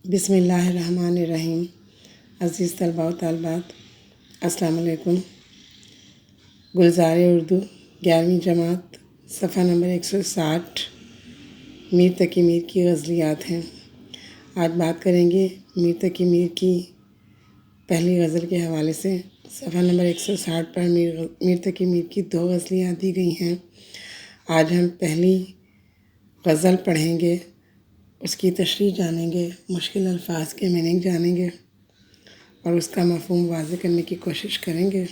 بسم اللہ الرحمن الرحیم۔ عزیز طلباء و طالبات، السلام علیکم۔ گلزار اردو 11ویں جماعت، صفحہ نمبر 160، میر تقی میر کی غزلیات ہیں۔ آج بات کریں گے میر تقی میر کی پہلی غزل کے حوالے سے۔ صفحہ نمبر 160 پر میر تقی میر کی 2 غزلیاں دی گئی ہیں۔ آج ہم پہلی غزل پڑھیں گے، اس کی تشریح جانیں گے، مشکل الفاظ کے میننگ جانیں گے اور اس کا مفہوم واضح کرنے کی کوشش کریں گے۔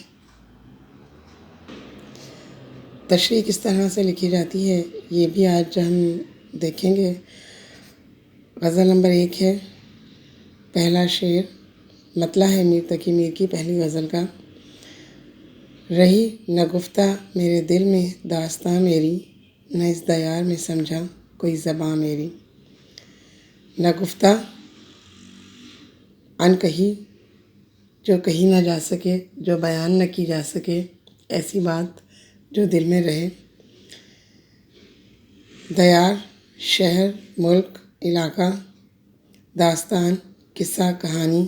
تشریح کس طرح سے لکھی جاتی ہے یہ بھی آج ہم دیکھیں گے۔ غزل نمبر 1 ہے، پہلا شعر مطلع ہے میر تقی میر کی پہلی غزل کا۔ رہی نہ گفتہ میرے دل میں داستاں میری، نہ اس دیار میں سمجھا کوئی زباں میری۔ نہ گفتہ ان کہی، جو کہی نہ جا سکے، جو بیان نہ کی جا سکے، ایسی بات جو دل میں رہے۔ دیار شہر، ملک، علاقہ، داستان، قصہ، کہانی۔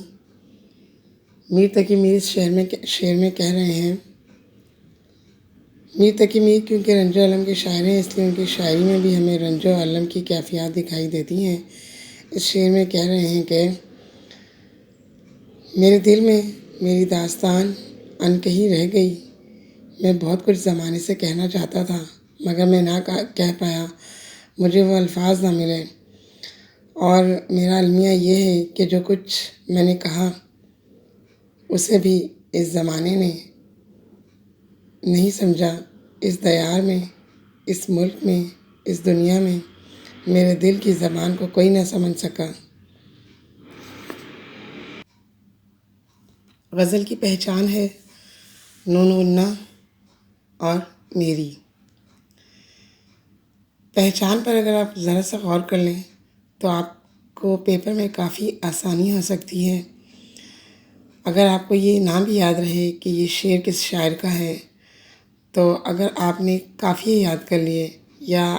میر تقی میر اس شعر میں کہہ رہے ہیں، میر تقی میر کیونکہ رنج و علم کے شاعر ہیں، اس لیے ان کی شاعری میں بھی ہمیں رنج و علم کی کیفیات دکھائی دیتی ہیں۔ اس شعر میں کہہ رہے ہیں کہ میرے دل میں میری داستان ان کہی رہ گئی، میں بہت کچھ زمانے سے کہنا چاہتا تھا مگر میں نہ کہہ پایا، مجھے وہ الفاظ نہ ملے، اور میرا المیہ یہ ہے کہ جو کچھ میں نے کہا اسے بھی اس زمانے نے نہیں سمجھا۔ اس دیار میں، اس ملک میں، اس دنیا میں میرے دل کی زبان کو کوئی نہ سمجھ سکا۔ غزل کی پہچان ہے نون غنہ اور میری۔ پہچان پر اگر آپ ذرا سا غور کر لیں تو آپ کو پیپر میں کافی آسانی ہو سکتی ہے۔ اگر آپ کو یہ نام بھی یاد رہے کہ یہ شعر کس شاعر کا ہے، تو اگر آپ نے قافیے یاد کر لیے یا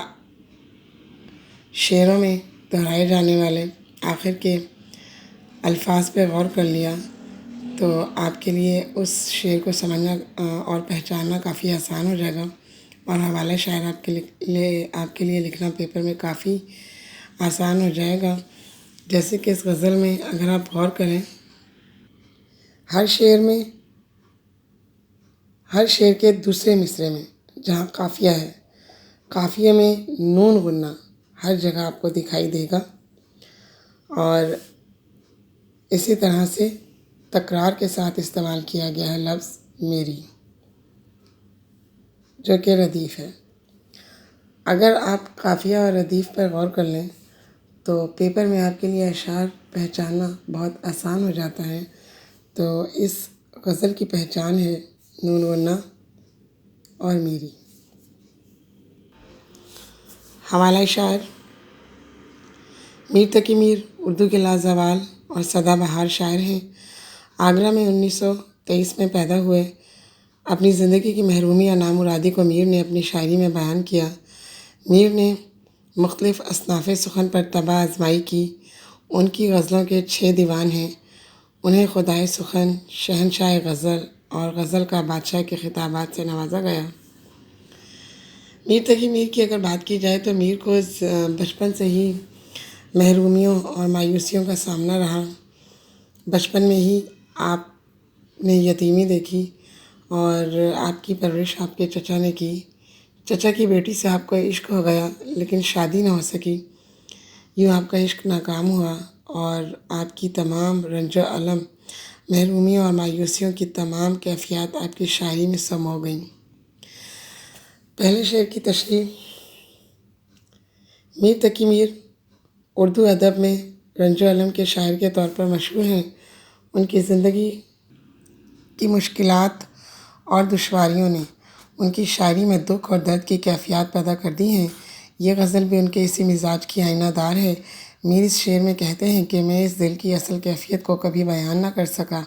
شعروں میں دہرائے جانے والے آخر کے الفاظ پہ غور کر لیا تو آپ کے لیے اس شعر کو سمجھنا اور پہچاننا کافی آسان ہو جائے گا، اور حوالہ شاعر آپ کے لیے لکھنا پیپر میں کافی آسان ہو جائے گا۔ جیسے کہ اس غزل میں اگر آپ غور کریں، ہر شعر کے دوسرے مصرعے میں جہاں قافیہ ہے، قافیے میں نون غنہ ہر جگہ آپ کو دکھائی دے گا، اور اسی طرح سے تکرار کے ساتھ استعمال کیا گیا ہے لفظ میری، جو کہ ردیف ہے۔ اگر آپ قافیہ اور ردیف پر غور کر لیں تو پیپر میں آپ کے لیے اشعار پہچاننا بہت آسان ہو جاتا ہے۔ تو اس غزل کی پہچان ہے نون غنہ اور میری۔ حوالہ شاعر میر تقی میر اردو کے لازوال اور سدا بہار شاعر ہیں۔ آگرہ میں 1923 میں پیدا ہوئے۔ اپنی زندگی کی محرومی یا نامرادی کو میر نے اپنی شاعری میں بیان کیا۔ میر نے مختلف اصناف سخن پر طبع آزمائی کی۔ ان کی غزلوں کے 6 دیوان ہیں۔ انہیں خدائے سخن، شہنشاہ غزل اور غزل کا بادشاہ کے خطابات سے نوازا گیا۔ میر تقی میر کی اگر بات کی جائے تو میر کو بچپن سے ہی محرومیوں اور مایوسیوں کا سامنا رہا۔ بچپن میں ہی آپ نے یتیمی دیکھی اور آپ کی پرورش آپ کے چچا نے کی۔ چچا کی بیٹی سے آپ کو عشق ہو گیا لیکن شادی نہ ہو سکی۔ یوں آپ کا عشق ناکام ہوا اور آپ کی تمام رنج و علم، محرومیوں اور مایوسیوں کی تمام کیفیات آپ کی شاعری میں سمو گئیں۔ پہلے شعر کی تشریح۔ میر تقی میر اردو ادب میں رنج و علم کے شاعر کے طور پر مشہور ہیں۔ ان کی زندگی کی مشکلات اور دشواریوں نے ان کی شاعری میں دکھ اور درد کی کیفیات پیدا کر دی ہیں۔ یہ غزل بھی ان کے اسی مزاج کی آئینہ دار ہے۔ میر اس شعر میں کہتے ہیں کہ میں اس دل کی اصل کیفیت کو کبھی بیان نہ کر سکا۔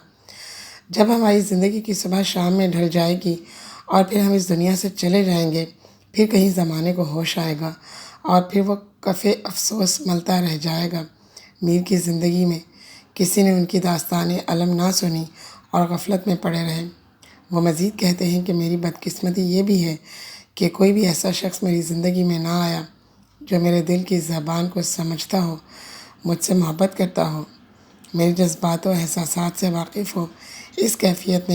جب ہماری زندگی کی صبح شام میں ڈھل جائے گی اور پھر ہم اس دنیا سے چلے جائیں گے، پھر کہیں زمانے کو ہوش آئے گا اور پھر وہ کف افسوس ملتا رہ جائے گا۔ میر کی زندگی میں کسی نے ان کی داستانِ علم نہ سنی اور غفلت میں پڑے رہے۔ وہ مزید کہتے ہیں کہ میری بدقسمتی یہ بھی ہے کہ کوئی بھی ایسا شخص میری زندگی میں نہ آیا جو میرے دل کی زبان کو سمجھتا ہو، مجھ سے محبت کرتا ہو، میرے جذبات و احساسات سے واقف ہو۔ اس کیفیت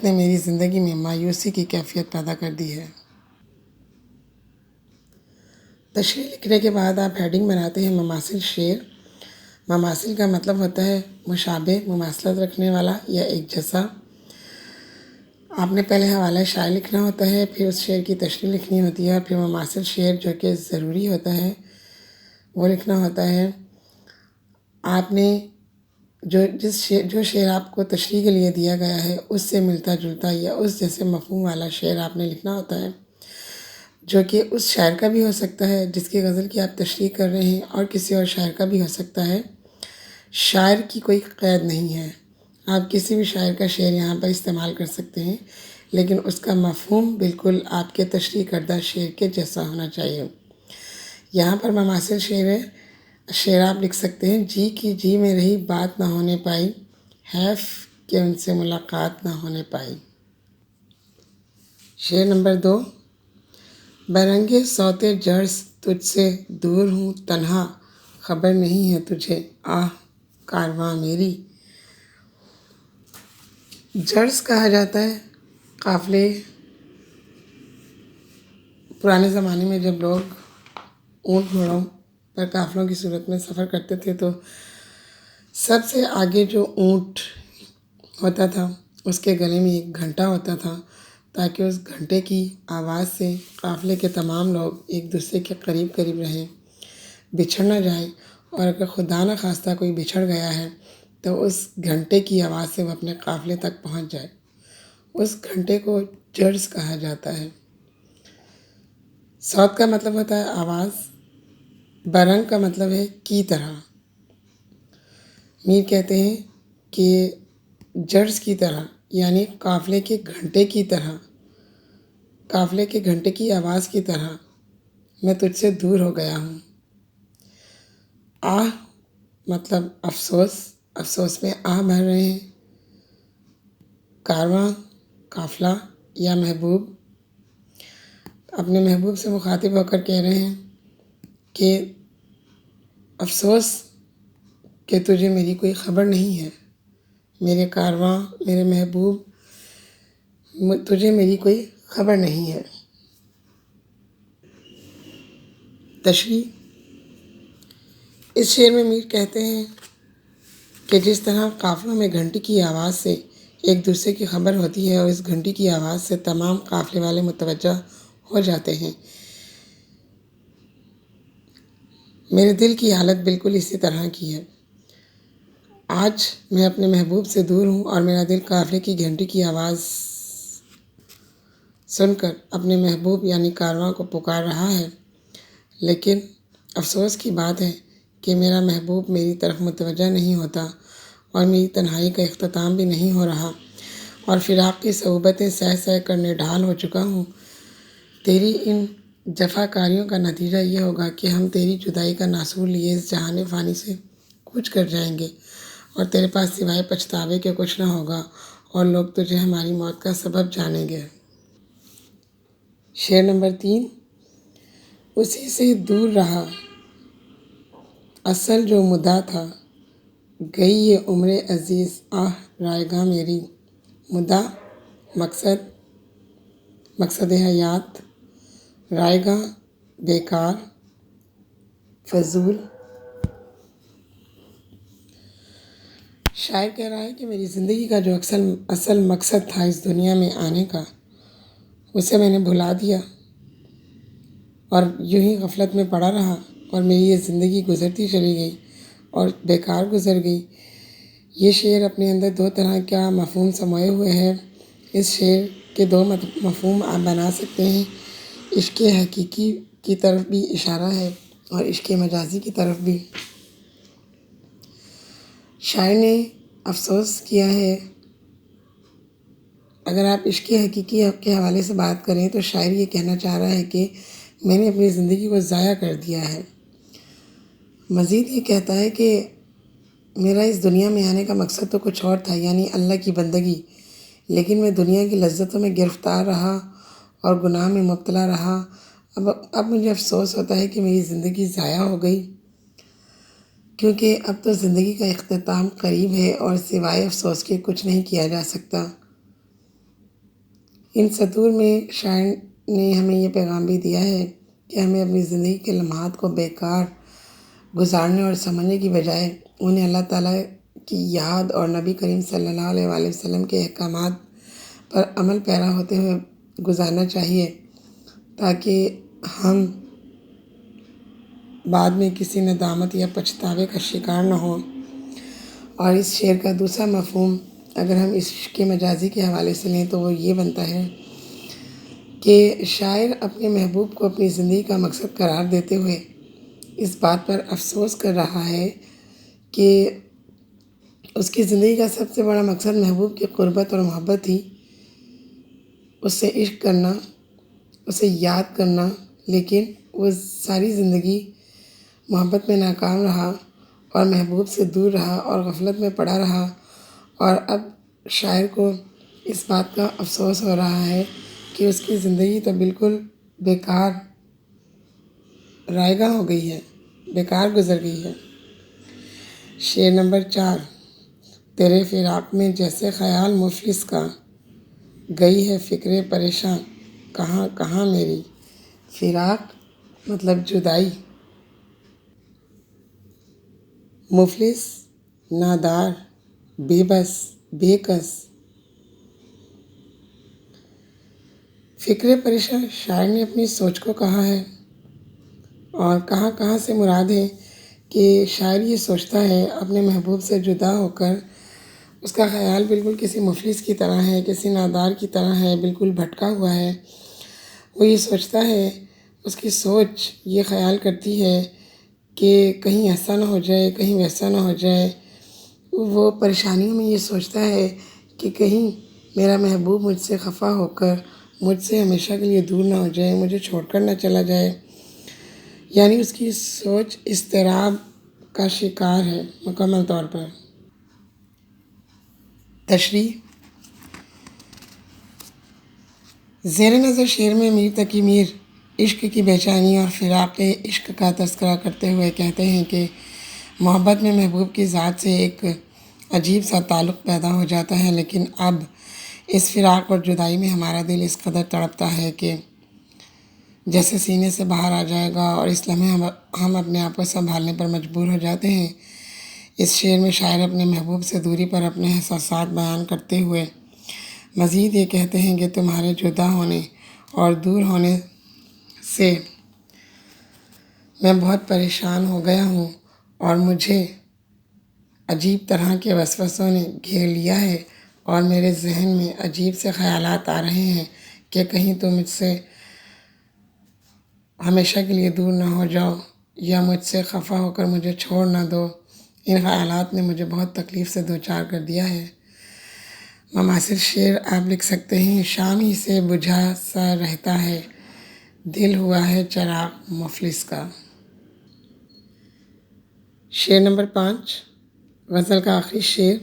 نے میری زندگی میں مایوسی کی کیفیت پیدا کر دی ہے۔ تشریح لکھنے کے بعد آپ ہیڈنگ بناتے ہیں مماثل شعر۔ مماثل کا مطلب ہوتا ہے مشابہ، مماثلت رکھنے والا یا ایک جیسا۔ آپ نے پہلے حوالہ شاعر لکھنا ہوتا ہے، پھر اس شعر کی تشریح لکھنی ہوتی ہے، اور پھر مماثل شعر جو کہ ضروری ہوتا ہے وہ لکھنا ہوتا ہے۔ آپ نے جو شعر آپ کو تشریح کے لیے دیا گیا ہے اس سے ملتا جلتا یا اس جیسے مفہوم والا شعر آپ نے لکھنا ہوتا ہے، جو کہ اس شاعر کا بھی ہو سکتا ہے جس کی غزل کی آپ تشریح کر رہے ہیں، اور کسی اور شاعر کا بھی ہو سکتا ہے۔ شاعر کی کوئی قید نہیں ہے، آپ کسی بھی شاعر کا شعر یہاں پر استعمال کر سکتے ہیں، لیکن اس کا مفہوم بالکل آپ کے تشریح کردہ شعر کے جیسا ہونا چاہیے۔ یہاں پر مماثل شعر آپ لکھ سکتے ہیں۔ جی کی جی میں رہی بات نہ ہونے پائی، حیف کہ ان سے ملاقات نہ ہونے پائی۔ شعر نمبر 2۔ برنگ صوت جرس تجھ سے دور ہوں تنہا، خبر نہیں ہے تجھے آہ کارواں میری۔ جرس کہا جاتا ہے قافلے۔ پرانے زمانے میں جب لوگ اونٹ گھوڑوں پر قافلوں کی صورت میں سفر کرتے تھے تو سب سے آگے جو اونٹ ہوتا تھا اس کے گلے میں ایک گھنٹا ہوتا تھا، تاکہ اس گھنٹے کی آواز سے قافلے کے تمام لوگ ایک دوسرے کے قریب قریب رہیں، بچھڑ نہ جائیں، اور اگر خدا نہ خواستہ کوئی بچھڑ گیا ہے تو اس گھنٹے کی آواز سے وہ اپنے قافلے تک پہنچ جائے۔ اس گھنٹے کو جرس کہا جاتا ہے۔ صوت کا مطلب ہوتا ہے آواز، برنگ کا مطلب ہے کی طرح۔ میر کہتے ہیں کہ جرس کی طرح یعنی قافلے کے گھنٹے کی طرح، قافلے کے گھنٹے کی آواز کی طرح میں تجھ سے دور ہو گیا ہوں۔ آہ مطلب افسوس، افسوس میں آہ بھر رہے ہیں۔ کارواں قافلہ یا محبوب، اپنے محبوب سے مخاطب ہو کر کہہ رہے ہیں کہ افسوس کہ تجھے میری کوئی خبر نہیں ہے، میرے کارواں، میرے محبوب، تجھے میری کوئی خبر نہیں ہے۔ تشریح۔ اس شعر میں میر کہتے ہیں کہ جس طرح قافلوں میں گھنٹی کی آواز سے ایک دوسرے کی خبر ہوتی ہے اور اس گھنٹی کی آواز سے تمام قافلے والے متوجہ ہو جاتے ہیں، میرے دل کی حالت بالکل اسی طرح کی ہے۔ آج میں اپنے محبوب سے دور ہوں اور میرا دل قافلے کی گھنٹی کی آواز سن کر اپنے محبوب یعنی کارواں کو پکار رہا ہے، لیکن افسوس کی بات ہے کہ میرا محبوب میری طرف متوجہ نہیں ہوتا اور میری تنہائی کا اختتام بھی نہیں ہو رہا، اور فراق کی صعوبتیں سہ سہ کر نڈھال ہو چکا ہوں۔ تیری ان جفا کاریوں کا نتیجہ یہ ہوگا کہ ہم تیری جدائی کا ناسور لیے اس جہان فانی سے کوچ کر جائیں گے، اور تیرے پاس سوائے پچھتاوے کے کچھ نہ ہوگا، اور لوگ تجھے ہماری موت کا سبب جانیں گے۔ شعر نمبر 3۔ اسی سے دور رہا اصل جو مدعا تھا، گئی یہ عمر عزیز آہ رائے گاہ میری۔ مدعا مقصد حیات، رائے گاہ بیکار، فضول۔ شاعر کہہ رہا ہے کہ میری زندگی کا جو اصل مقصد تھا اس دنیا میں آنے کا، اسے میں نے بھلا دیا اور یوں ہی غفلت میں پڑا رہا، اور میری یہ زندگی گزرتی چلی گئی اور بیکار گزر گئی۔ یہ شعر اپنے اندر دو طرح کا مفہوم سموئے ہوئے ہے۔ اس شعر کے دو مفہوم آپ بنا سکتے ہیں۔ عشق حقیقی کی طرف بھی اشارہ ہے اور عشق مجازی کی طرف بھی۔ شاعر نے افسوس کیا ہے، اگر آپ عشق حقیقی کے حوالے سے بات کریں تو شاعر یہ کہنا چاہ رہا ہے کہ میں نے اپنی زندگی کو ضائع کر دیا ہے۔ مزید یہ کہتا ہے کہ میرا اس دنیا میں آنے کا مقصد تو کچھ اور تھا، یعنی اللہ کی بندگی، لیکن میں دنیا کی لذتوں میں گرفتار رہا اور گناہ میں مبتلا رہا۔ اب مجھے افسوس ہوتا ہے کہ میری زندگی ضائع ہو گئی، کیونکہ اب تو زندگی کا اختتام قریب ہے اور سوائے افسوس کے کچھ نہیں کیا جا سکتا۔ ان سطور میں شاعر نے ہمیں یہ پیغام بھی دیا ہے کہ ہمیں اپنی زندگی کے لمحات کو بیکار گزارنے اور سمجھنے کی بجائے انہیں اللہ تعالیٰ کی یاد اور نبی کریم صلی اللہ علیہ وآلہ وسلم کے احکامات پر عمل پیرا ہوتے ہوئے گزارنا چاہیے، تاکہ ہم بعد میں کسی ندامت یا پچھتاوے کا شکار نہ ہوں۔ اور اس شعر کا دوسرا مفہوم اگر ہم اس عشق مجازی کے حوالے سے لیں تو وہ یہ بنتا ہے کہ شاعر اپنے محبوب کو اپنی زندگی کا مقصد قرار دیتے ہوئے اس بات پر افسوس کر رہا ہے کہ اس کی زندگی کا سب سے بڑا مقصد محبوب کی قربت اور محبت تھی، اس سے عشق کرنا، اسے یاد کرنا، لیکن وہ ساری زندگی محبت میں ناکام رہا اور محبوب سے دور رہا اور غفلت میں پڑا رہا، اور اب شاعر کو اس بات کا افسوس ہو رہا ہے کہ اس کی زندگی تو بالکل بیکار رائگاں ہو گئی ہے، بیکار گزر گئی ہے۔ شعر نمبر 4: تیرے فراق میں جیسے خیال مفلس کا، گئی ہے فکر پریشاں کہاں کہاں میری۔ فراق مطلب جدائی، مفلس نادار، بے بس، بے کس۔ فکر پریشاں شاعر نے اپنی سوچ کو کہا ہے، اور کہاں کہاں سے مراد ہے کہ شاعر یہ سوچتا ہے اپنے محبوب سے جدا ہو کر اس کا خیال بالکل کسی مفلس کی طرح ہے، کسی نادار کی طرح ہے، بالکل بھٹکا ہوا ہے۔ وہ یہ سوچتا ہے، اس کی سوچ یہ خیال کرتی ہے کہ کہیں ایسا نہ ہو جائے، کہیں ویسا نہ ہو جائے۔ وہ پریشانیوں میں یہ سوچتا ہے کہ کہیں میرا محبوب مجھ سے خفا ہو کر مجھ سے ہمیشہ کے لیے دور نہ ہو جائے، مجھے چھوڑ کر نہ چلا جائے۔ یعنی اس کی سوچ اضطراب کا شکار ہے مکمل طور پر۔ تشریح: زیر نظر شعر میں میر تقی میر عشق کی بے چینی اور فراق عشق کا تذکرہ کرتے ہوئے کہتے ہیں کہ محبت میں محبوب کی ذات سے ایک عجیب سا تعلق پیدا ہو جاتا ہے، لیکن اب اس فراق اور جدائی میں ہمارا دل اس قدر تڑپتا ہے کہ جیسے سینے سے باہر آ جائے گا، اور اس لمحے ہم اپنے آپ کو سنبھالنے پر مجبور ہو جاتے ہیں۔ اس شعر میں شاعر اپنے محبوب سے دوری پر اپنے احساسات بیان کرتے ہوئے مزید یہ کہتے ہیں کہ تمہارے جدا ہونے اور دور ہونے سے میں بہت پریشان ہو گیا ہوں، اور مجھے عجیب طرح کے وسوسوں نے گھیر لیا ہے، اور میرے ذہن میں عجیب سے خیالات آ رہے ہیں کہ کہیں تم مجھ سے ہمیشہ کے لیے دور نہ ہو جاؤ، یا مجھ سے خفا ہو کر مجھے چھوڑ نہ دو۔ ان خیالات نے مجھے بہت تکلیف سے دوچار کر دیا ہے۔ مماثل شعر آپ لکھ سکتے ہیں: شام ہی سے بجھا سا رہتا ہے، دل ہوا ہے چراغ مفلس کا۔ شعر نمبر 5: غزل کا آخری شعر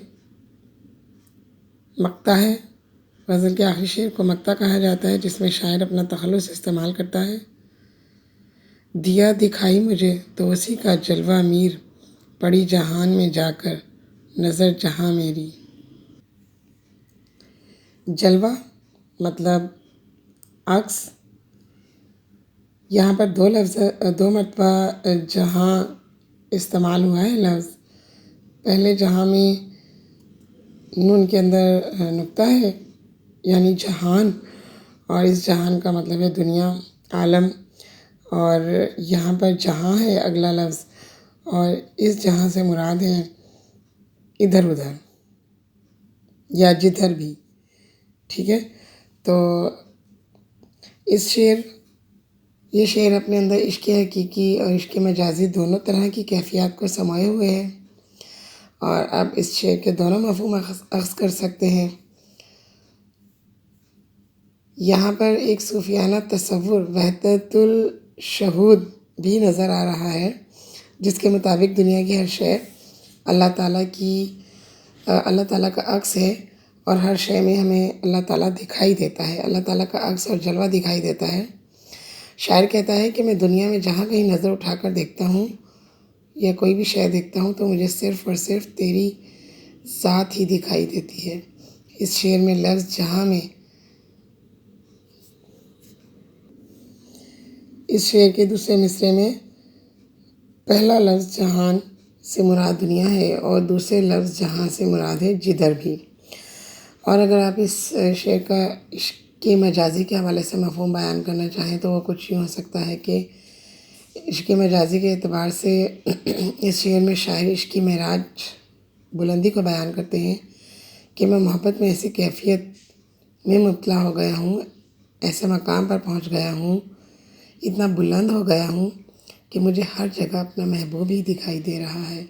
مقطع ہے۔ غزل کے آخری شعر کو مقطع کہا جاتا ہے، جس میں شاعر اپنا تخلص استعمال کرتا ہے۔ دیا دکھائی مجھے تو اسی کا جلوہ میر، پڑی جہان میں جا کر نظر جہاں میری۔ جلوہ مطلب عکس۔ یہاں پر دو مرتبہ جہاں استعمال ہوا ہے لفظ۔ پہلے جہاں میں نون کے اندر نقطہ ہے، یعنی جہان، اور اس جہان کا مطلب ہے دنیا، عالم، اور یہاں پر جہاں ہے اگلا لفظ، اور اس جہاں سے مراد ہے ادھر ادھر یا جدھر بھی۔ ٹھیک ہے، تو یہ شعر اپنے اندر عشق حقیقی اور عشق مجازی دونوں طرح کی کیفیات کو سموئے ہوئے ہے، اور آپ اس شعر کے دونوں مفہوم اخذ کر سکتے ہیں۔ یہاں پر ایک صوفیانہ تصور، وحدت الشہود بھی نظر آ رہا ہے، جس کے مطابق دنیا کی ہر شے اللہ تعالیٰ کا عکس ہے، اور ہر شے میں ہمیں اللہ تعالیٰ دکھائی دیتا ہے، اللہ تعالیٰ کا عکس اور جلوہ دکھائی دیتا ہے۔ شاعر کہتا ہے کہ میں دنیا میں جہاں کہیں نظر اٹھا کر دیکھتا ہوں یا کوئی بھی شے دیکھتا ہوں تو مجھے صرف اور صرف تیری ذات ہی دکھائی دیتی ہے۔ اس شعر میں لفظ جہاں میں، اس شعر کے دوسرے مصرعے میں پہلا لفظ جہان سے مراد دنیا ہے اور دوسرے لفظ جہاں سے مراد ہے جدھر بھی۔ اور اگر آپ اس شعر کا عشق مجازی کے حوالے سے مفہوم بیان کرنا چاہیں تو وہ کچھ یوں ہو سکتا ہے کہ عشق مجازی کے اعتبار سے اس شعر میں شاعر عشق کی معراج بلندی کو بیان کرتے ہیں کہ میں محبت میں ایسی کیفیت میں مبتلا ہو گیا ہوں، ایسے مقام پر پہنچ گیا ہوں، اتنا بلند ہو گیا ہوں کہ مجھے ہر جگہ اپنا محبوب ہی دکھائی دے رہا ہے،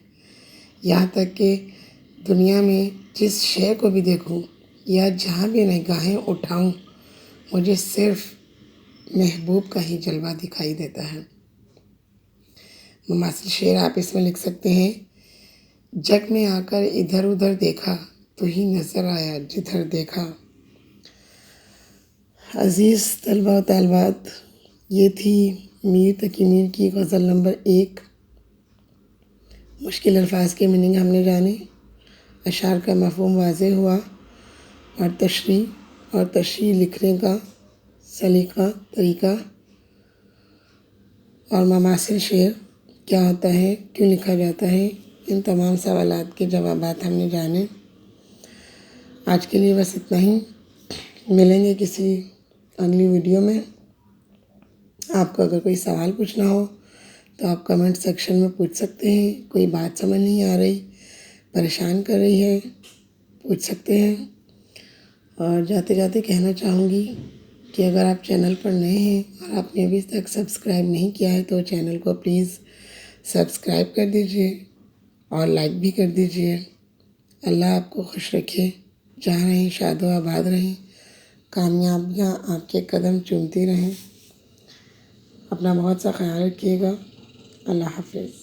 یہاں تک کہ دنیا میں جس شے کو بھی دیکھوں یا جہاں بھی نگاہیں اٹھاؤں مجھے صرف محبوب کا ہی جلوہ دکھائی دیتا ہے۔ مماثل شعر آپ اس میں لکھ سکتے ہیں: جگ میں آ کر ادھر ادھر دیکھا تو ہی نظر آیا جدھر دیکھا۔ عزیز طلبہ و طالبات، یہ تھی میر تقی میر کی غزل نمبر 1۔ مشکل الفاظ کے میننگ ہم نے جانے، اشعار کا مفہوم واضح ہوا، اور تشریح لکھنے کا سلیقہ، طریقہ، اور مماثل شعر کیا ہوتا ہے، کیوں لکھا جاتا ہے، ان تمام سوالات کے جوابات ہم نے جانے۔ آج کے لیے بس اتنا ہی، ملیں گے کسی اگلی ویڈیو میں۔ آپ کو اگر کوئی سوال پوچھنا ہو تو آپ کمنٹ سیکشن میں پوچھ سکتے ہیں، کوئی بات سمجھ نہیں آ رہی، پریشان کر رہی ہے، پوچھ سکتے ہیں۔ اور جاتے جاتے کہنا چاہوں گی کہ اگر آپ چینل پر نئے ہیں اور آپ نے ابھی تک سبسکرائب نہیں کیا ہے تو چینل کو پلیز سبسکرائب کر دیجئے اور لائک بھی کر دیجئے۔ اللہ آپ کو خوش رکھے، جہاں رہیں شاد و آباد رہیں، کامیابیاں آپ کے قدم چومتی رہیں۔ اپنا بہت سا خیال رکھیے گا۔ اللہ حافظ۔